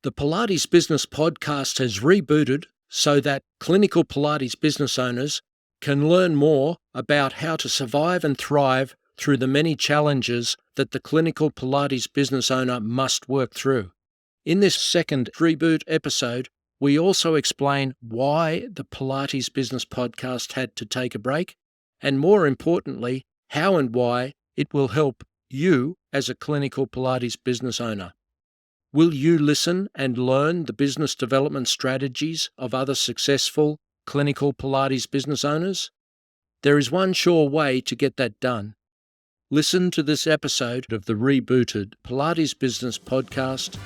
The Pilates Business Podcast has rebooted so that clinical Pilates business owners can learn more about how to survive and thrive through the many challenges that the clinical Pilates business owner must work through. In this second reboot episode, we also explain why the Pilates Business Podcast had to take a break, and more importantly, how and why it will help you as a clinical Pilates business owner. Will you listen and learn the business development strategies of other successful clinical Pilates business owners? There is one sure way to get that done. Listen to this episode of the Rebooted Pilates Business Podcast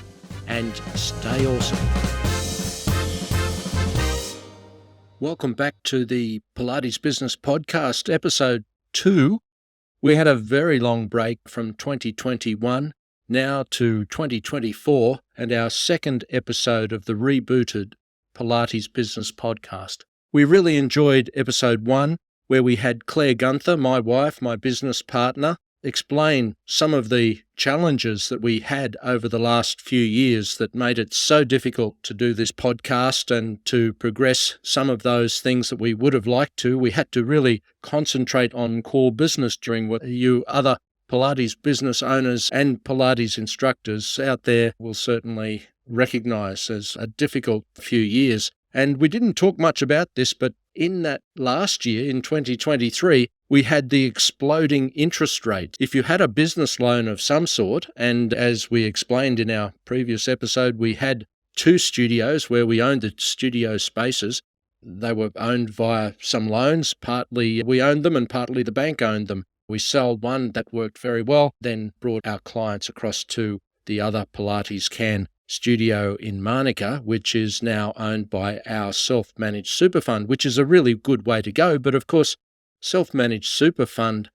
and stay awesome. Welcome back to the Pilates Business Podcast, episode 2. We had a very long break from 2021 now to 2024 and our second episode of the Rebooted Pilates Business Podcast. We really enjoyed episode 1, where we had Claire Gunther, my wife, my business partner, explain some of the challenges that we had over the last few years that made it so difficult to do this podcast and to progress some of those things that we would have liked to. We had to really concentrate on core business during what you other Pilates business owners and Pilates instructors out there will certainly recognize as a difficult few years. And we didn't talk much about this, but in that last year, in 2023, we had the exploding interest rate. If you had a business loan of some sort, and as we explained in our previous episode, we had 2 studios where we owned the studio spaces. They were owned via some loans. Partly we owned them and partly the bank owned them. We sold one that worked very well, then brought our clients across to the other Pilates Can studio in Manuka, which is now owned by our self-managed super fund, which is a really good way to go. But of course, self-managed super fund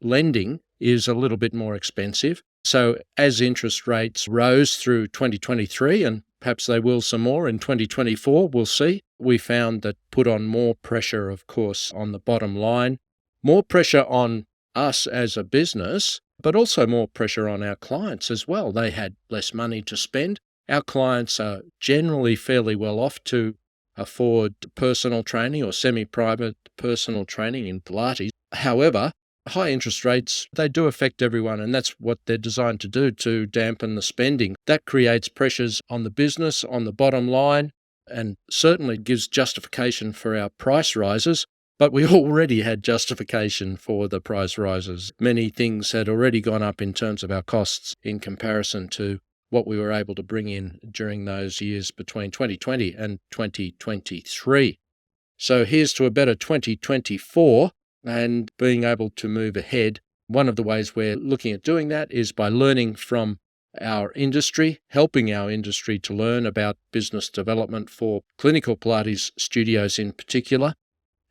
lending is a little bit more expensive. So as interest rates rose through 2023, and perhaps they will some more in 2024, we'll see, we found that put on more pressure, of course, on the bottom line, more pressure on us as a business, but also more pressure on our clients as well. They had less money to spend. Our clients are generally fairly well off to afford personal training or semi-private personal training in Pilates. However, high interest rates, they do affect everyone, and that's what they're designed to do, to dampen the spending. That creates pressures on the business, on the bottom line, and certainly gives justification for our price rises. But we already had justification for the price rises. Many things had already gone up in terms of our costs in comparison to what we were able to bring in during those years between 2020 and 2023. So here's to a better 2024 and being able to move ahead. One of the ways we're looking at doing that is by learning from our industry, helping our industry to learn about business development for clinical Pilates studios in particular.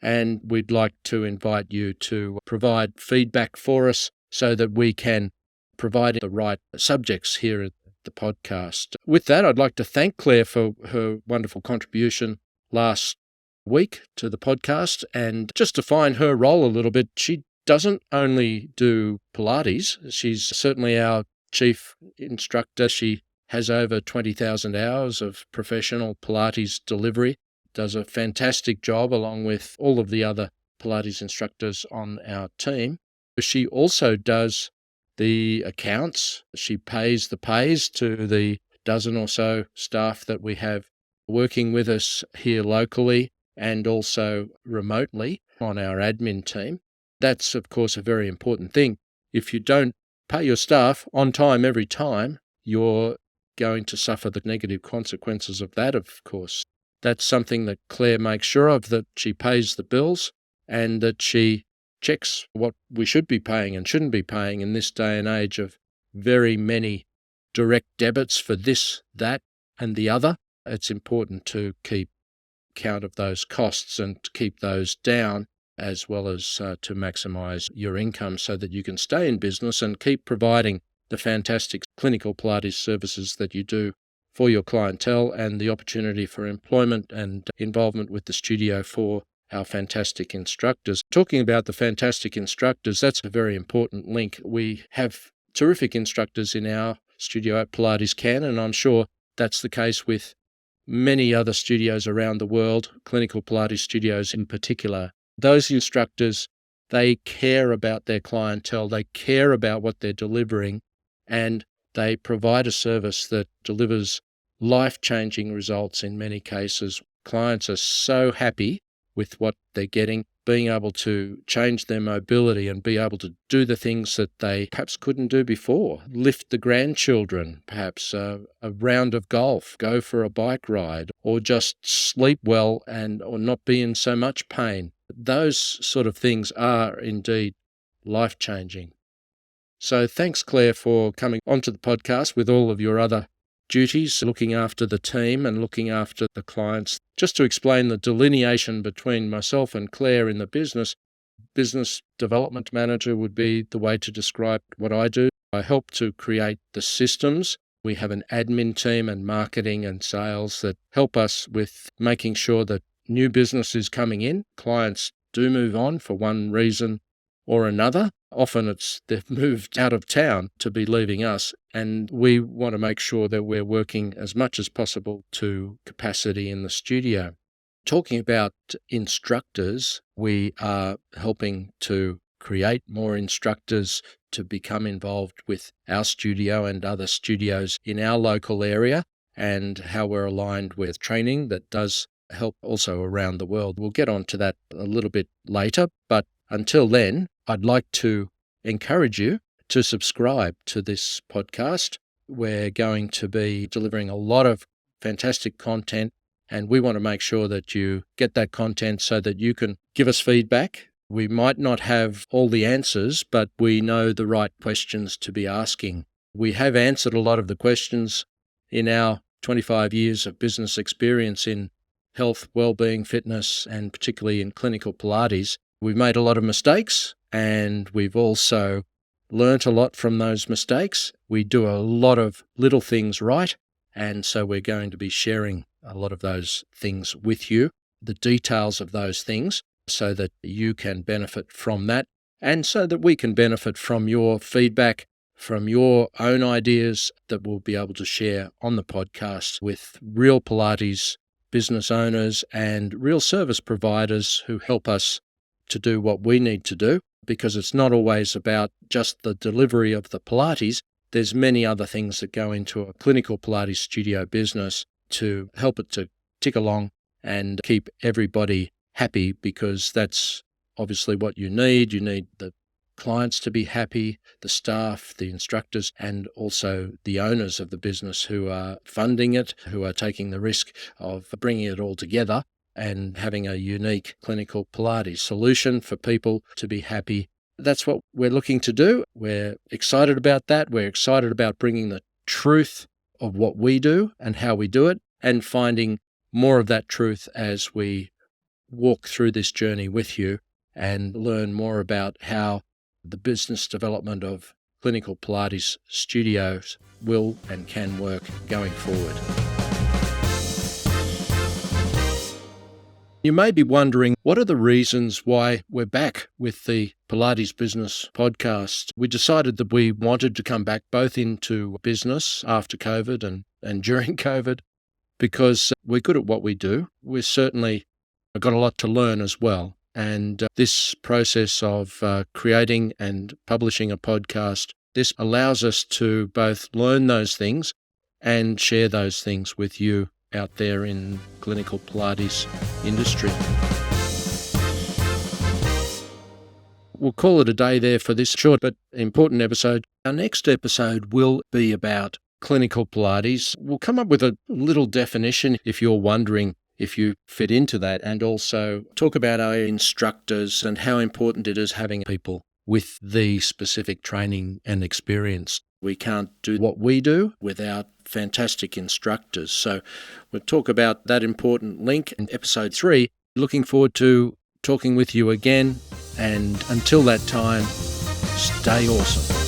And we'd like to invite you to provide feedback for us so that we can provide the right subjects here at the podcast. With that, I'd like to thank Claire for her wonderful contribution last week to the podcast. And just to define her role a little bit, she doesn't only do Pilates. She's certainly our chief instructor. She has over 20,000 hours of professional Pilates delivery, does a fantastic job along with all of the other Pilates instructors on our team. She also does the accounts. She pays the pays to the dozen or so staff that we have working with us here locally and also remotely on our admin team. That's, of course, a very important thing. If you don't pay your staff on time every time, you're going to suffer the negative consequences of that, of course. That's something that Claire makes sure of, that she pays the bills and that she checks what we should be paying and shouldn't be paying in this day and age of very many direct debits for this, that, and the other. It's important to keep count of those costs and to keep those down, as well as to maximize your income so that you can stay in business and keep providing the fantastic clinical Pilates services that you do for your clientele, and the opportunity for employment and involvement with the studio for our fantastic instructors. Talking about the fantastic instructors, that's a very important link. We have terrific instructors in our studio at Pilates Can, and I'm sure That's the case with many other studios around the world, clinical Pilates studios in particular. Those instructors, they care about their clientele, they care about what they're delivering, and they provide a service that delivers life-changing results in many cases. Clients are so happy with what they're getting, being able to change their mobility and be able to do the things that they perhaps couldn't do before. Lift the grandchildren, perhaps a round of golf, go for a bike ride, or just sleep well or not be in so much pain. Those sort of things are indeed life-changing. So thanks, Claire, for coming onto the podcast with all of your other duties, looking after the team and looking after the clients. Just to explain the delineation between myself and Claire in the business development manager would be the way to describe what I do. I help to create the systems. We have an admin team and marketing and sales that help us with making sure that new business is coming in. Clients do move on for one reason or another. Often they've moved out of town to be leaving us, and we want to make sure that we're working as much as possible to capacity in the studio. Talking about instructors, we are helping to create more instructors to become involved with our studio and other studios in our local area, and how we're aligned with training that does help also around the world. We'll get on to that a little bit later, but until then, I'd like to encourage you to subscribe to this podcast. We're going to be delivering a lot of fantastic content, and we want to make sure that you get that content so that you can give us feedback. We might not have all the answers, but we know the right questions to be asking. We have answered a lot of the questions in our 25 years of business experience in health, well-being, fitness, and particularly in clinical Pilates. We've made a lot of mistakes, and we've also learnt a lot from those mistakes. We do a lot of little things right, and so we're going to be sharing a lot of those things with you, the details of those things, so that you can benefit from that, and so that we can benefit from your feedback, from your own ideas that we'll be able to share on the podcast with real Pilates business owners and real service providers who help us to do what we need to do, because it's not always about just the delivery of the Pilates. There's many other things that go into a clinical Pilates studio business to help it to tick along and keep everybody happy, because that's obviously what you need. You need the clients to be happy, the staff, the instructors, and also the owners of the business who are funding it, who are taking the risk of bringing it all together and having a unique clinical Pilates solution for people to be happy. That's what we're looking to do. We're excited about that. We're excited about bringing the truth of what we do and how we do it, and finding more of that truth as we walk through this journey with you and learn more about how the business development of clinical Pilates studios will and can work going forward. You may be wondering, what are the reasons why we're back with the Pilates Business Podcast? We decided that we wanted to come back both into business after COVID and during COVID, because we're good at what we do. We're certainly got a lot to learn as well. And this process of creating and publishing a podcast, this allows us to both learn those things and share those things with you out there in clinical Pilates industry. We'll call it a day there for this short but important episode. Our next episode will be about clinical Pilates. We'll come up with a little definition if you're wondering if you fit into that, and also talk about our instructors and how important it is having people with the specific training and experience. We can't do what we do without fantastic instructors. So we'll talk about that important link in episode 3. Looking forward to talking with you again. And until that time, stay awesome.